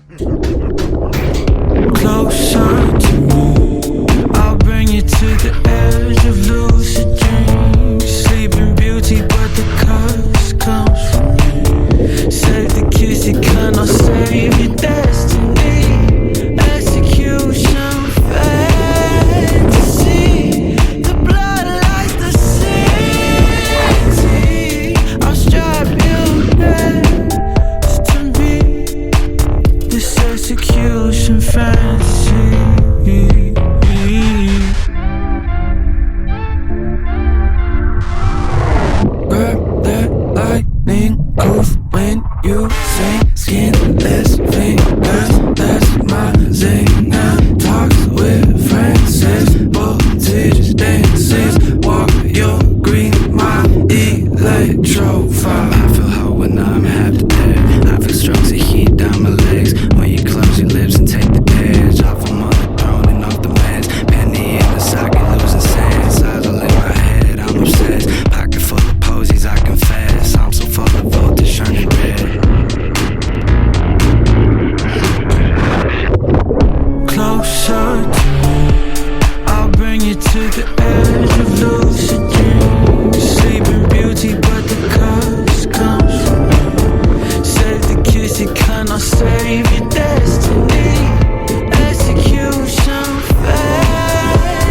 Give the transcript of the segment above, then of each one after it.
Closer to me, I'll bring you to the edge of lucid dreams. Sleeping beauty, but the curse comes from me. Save the kiss, you cannot save your destiny. Execution fantasy, the blood like the city. I'll strap you next to me. This execution fantasy. Grab that lightning groove when you sing. Skinless fingers, that's my zing. Now talks with Francis, voltage dances. Walk your green, my electro fire. I feel hot when I'm half dead. I feel strokes of heat down my legs. When you close your lips and take the edge off of my throne and off the meds. Penny in the socket, losing sense. Eyes all in my head, I'm obsessed. Pocket full of posies, I confess. I'm so full of voltage, turning red. Closer to me, I'll bring you to the edge of lucid dreams. Sleeping beauty, but the curse comes from me. Save the kiss, you cannot save your destiny. Execution fantasy,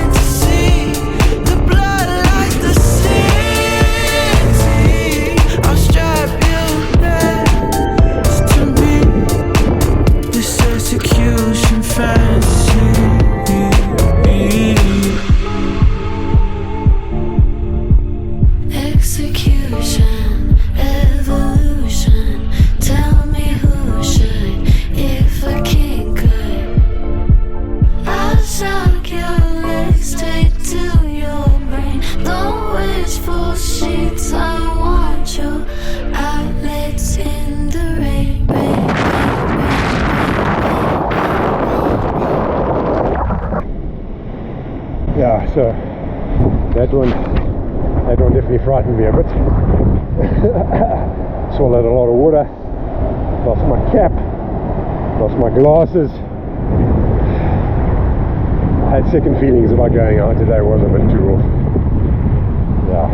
the blood like the city. I'll strap you next to me. This execution fantasy. Execution, evolution. Tell me who should, if a king could. I'll shock your legs straight to your brain. Don't wish for sheets, I want your outlets in the rain, rain, Yeah, so that one definitely frightened me a bit. Swallowed a lot of water, lost my cap, lost my glasses. I had second feelings about going out today. Was a bit too rough. Yeah.